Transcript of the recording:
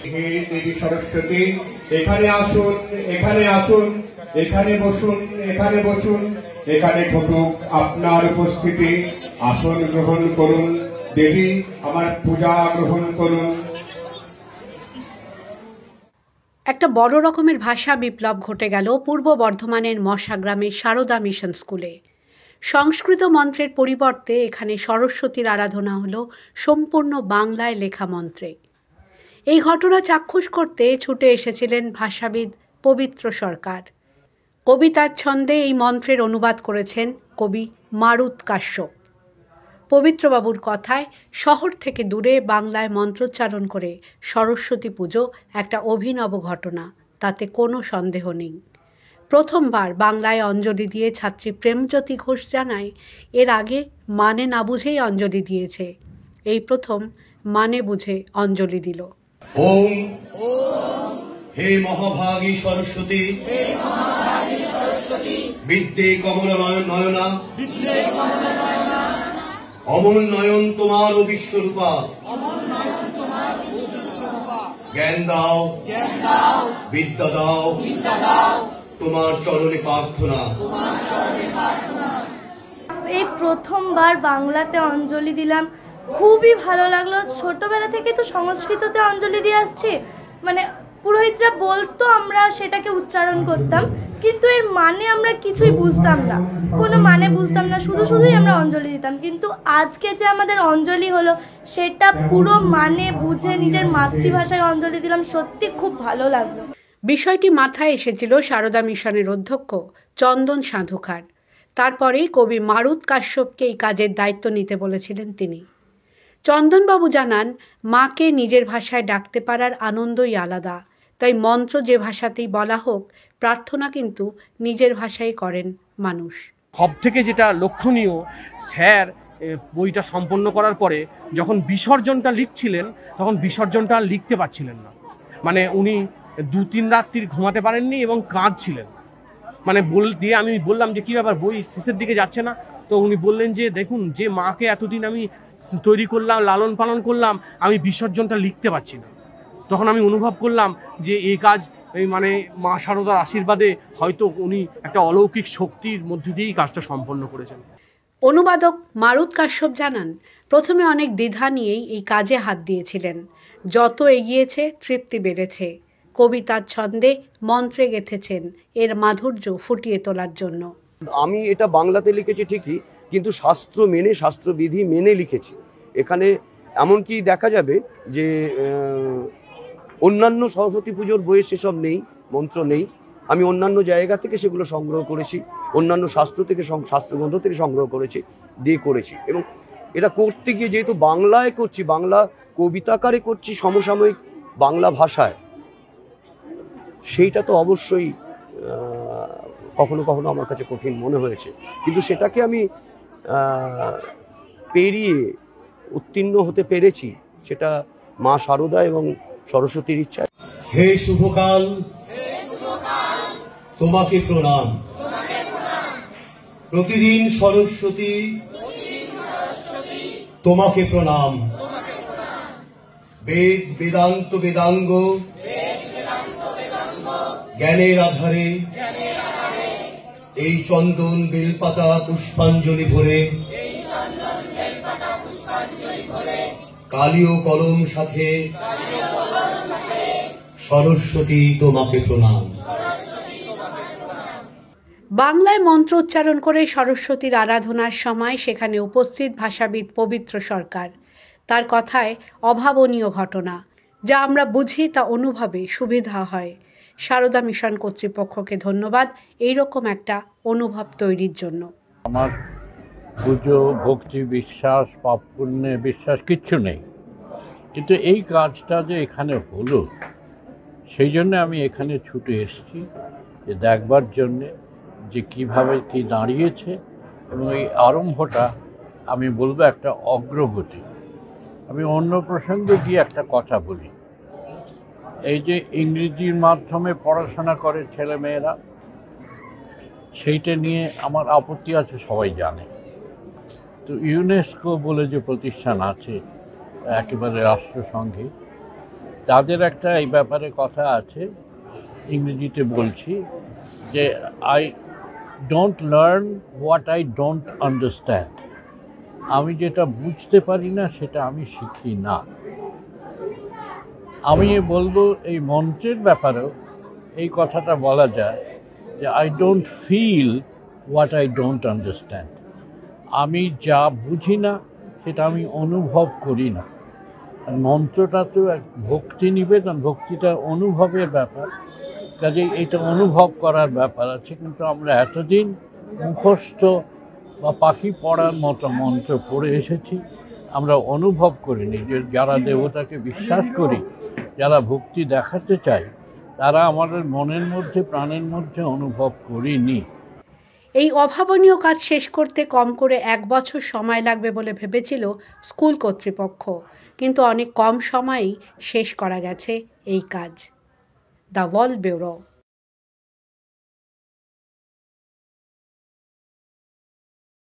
হে দেবী সরস্বতী, এখানে আসুন, এখানে আসুন, এখানে বসুন, এখানে বসুন, এখানে ঘটুক আপনার উপস্থিতি। আসন গ্রহণ করুন দেবী, আমার পূজা গ্রহণ করুন। একটা বড় রকমের ভাষা বিপ্লব ঘটে গেল পূর্ব বর্ধমানের মশাগ্রামের সারদা মিশন স্কুলে। সংস্কৃত মন্ত্রের পরিবর্তে এখানে সরস্বতীর আরাধনা হলো সম্পূর্ণ বাংলায় লেখা মন্ত্রে। এই ঘটনা চাক্ষুষ করতে ছুটে এসেছিলেন ভাষাবিদ পবিত্র সরকার। কবিতার ছন্দে এই মন্ত্রের অনুবাদ করেছেন কবি মারুত কাশ্যপ। পবিত্রবাবুর কথায় শহর থেকে দূরে বাংলায় মন্ত্রোচ্চারণ করে সরস্বতী পুজো একটা অভিনব ঘটনা, তাতে কোনো সন্দেহ নেই। প্রথমবার বাংলায় অঞ্জলি দিয়ে ছাত্রী প্রেমজ্যোতি ঘোষ জানায়, এর আগে মানে না বুঝেই অঞ্জলি দিয়েছে, এই প্রথম মানে বুঝে অঞ্জলি দিল। ওম হে মহাভাগী সরস্বতী, বিদ্যে কমল নয়না, অমল নয়ন তোমার বিশ্বরূপা, জ্ঞান দাও, বিদ্যা দাও, তোমার চরণে প্রার্থনা। এই প্রথমবার বাংলাতে অঞ্জলি দিলাম, খুবই ভালো লাগলো। ছোটবেলা থেকে তো সংস্কৃততে অঞ্জলি দিয়ে আসছি, মানে পুরোহিতরা বলতো আমরা সেটাকে উচ্চারণ করতাম, কিন্তু এর মানে আমরা কিছুই বুঝতাম না, কোনো মানে বুঝতাম না, শুধুই আমরা অঞ্জলি দিতাম। কিন্তু আজকে যে আমাদের অঞ্জলি হলো, সেটা পুরো মানে বুঝে নিজের মাতৃভাষায় অঞ্জলি দিলাম, সত্যি খুব ভালো লাগলো। বিষয়টি মাথায় এসেছিল সারদা মিশনের অধ্যক্ষ চন্দন সাধুখার। তারপরেই কবি মারুত কাশ্যপকে এই কাজের দায়িত্ব নিতে বলেছিলেন তিনি। চন্দনবাবু জানান, মাকে নিজের ভাষায় ডাকতে পারার আনন্দই আলাদা, তাই মন্ত্র যে ভাষাতেই বলা হোক, প্রার্থনা কিন্তু নিজের ভাষায় করেন মানুষ। সব থেকে যেটা লক্ষণীয়, স্যার বইটা সম্পন্ন করার পরে যখন বিসর্জনটা লিখছিলেন, তখন বিসর্জনটা লিখতে পারছিলেন না, মানে উনি 2-3 রাত্রি ঘুমাতে পারেননি এবং কাঁদছিলেন। মানে দিয়ে আমি বললাম যে কী ব্যাপার, বই শেষের দিকে যাচ্ছে না? তো উনি বললেন যে দেখুন, যে মাকে এতদিন আমি তৈরি করলাম, লালন পালন করলাম, আমি বিসর্জনটা লিখতে পারছি না। তখন আমি অনুভব করলাম যে এই কাজ মানে মা শারদার আশীর্বাদে হয়তো উনি একটা অলৌকিক শক্তির মধ্যে দিয়েই কাজটা সম্পন্ন করেছেন। অনুবাদক মারুত কাশ্যপ জানান, প্রথমে অনেক দ্বিধা নিয়েই এই কাজে হাত দিয়েছিলেন, যত এগিয়েছে তৃপ্তি বেড়েছে। কবিতার ছন্দে মন্ত্রে গেঁথেছেন এর মাধুর্য ফুটিয়ে তোলার জন্য। আমি এটা বাংলাতে লিখেছি ঠিকই, কিন্তু শাস্ত্র মেনে, শাস্ত্রবিধি মেনে লিখেছি। এখানে এমনকি দেখা যাবে যে অন্যান্য সরস্বতী পুজোর বইয়ে সেসব নেই, মন্ত্র নেই। আমি অন্যান্য জায়গা থেকে সেগুলো সংগ্রহ করেছি, অন্যান্য শাস্ত্রগ্রন্থ থেকে সংগ্রহ করেছি, দিয়ে করেছি। এবং এটা করতে গিয়ে যেহেতু বাংলায় করছি, বাংলা কবিতাকারে করছি, সমসাময়িক বাংলা ভাষায়, সেইটা তো অবশ্যই কখনো কখনো আমার কাছে কঠিন মনে হয়েছে, কিন্তু সেটাকে আমি পেরিয়ে উত্তীর্ণ হতে পেরেছি, সেটা মা শারদা এবং সরস্বতীর ইচ্ছা। হে শুভকাল, তোমাকে প্রণাম। প্রতিদিন সরস্বতী, তোমাকে প্রণাম। বেদ বেদান্ত বেদাঙ্গ, জ্ঞানের আধারে এই চন্দন বেলপাতা পুষ্পাঞ্জলি ভরে, কালি ও কলম সাথে, সরস্বতী তোমাকে প্রণাম। বাংলায় মন্ত্র উচ্চারণ করে সরস্বতীর আরাধনার সময় সেখানে উপস্থিত ভাষাবিদ পবিত্র সরকার। তার কথায় অভাবনীয় ঘটনা, যা আমরা বুঝি তা অনুভবে সুবিধা হয়। সারদা মিশন কর্তৃপক্ষকে ধন্যবাদ এইরকম একটা অনুভব তৈরির জন্য। আমার পুজো, ভক্তি, বিশ্বাস, পাপ পুণ্যে বিশ্বাস কিচ্ছু নেই, কিন্তু এই কাজটা যে এখানে হলো, সেই জন্য আমি এখানে ছুটে এসেছি যে দেখবার জন্যে যে কিভাবে কি দাঁড়িয়েছে। এবং এই আরম্ভটা আমি বলবো একটা অগ্রগতি। আমি অন্য প্রসঙ্গে গিয়ে একটা কথা বলি। এই যে ইংরেজির মাধ্যমে পড়াশোনা করে ছেলেমেয়েরা, সেইটা নিয়ে আমার আপত্তি আছে, সবাই জানে। তো ইউনেস্কো বলে যে প্রতিষ্ঠান আছে একেবারে রাষ্ট্রসংঘে, তাদের একটা এই ব্যাপারে কথা আছে, ইংরেজিতে বলছি, যে I don't learn what I don't understand. আমি যেটা বুঝতে পারি না সেটা আমি শিখি না। আমি বলবো এই মন্ত্রের ব্যাপারেও এই কথাটা বলা যায় যে I don't feel what I don't understand. আমি যা বুঝি না সেটা আমি অনুভব করি না। আর মন্ত্রটা তো এক ভক্তি নিবেদন, ভক্তিটা অনুভবের ব্যাপার, কাজে এটা অনুভব করার ব্যাপার আছে। কিন্তু আমরা এতদিন মুখস্থ বা পাখি পড়ার মতো মন্ত্র পড়ে এসেছি, আমরা অনুভব করিনি। যে যারা দেবতাকে বিশ্বাস করি, যারা ভক্তি দেখাতে চাই, তারা আমাদের মনের মধ্যে প্রাণের মধ্যে অনুভব করিনি। এই অভাবনীয় কাজ শেষ করতে কম করে 1 বছর সময় লাগবে বলে ভেবেছিল স্কুল কর্তৃপক্ষ, কিন্তু অনেক কম সময়েই শেষ করা গেছে এই কাজ। The world bureau.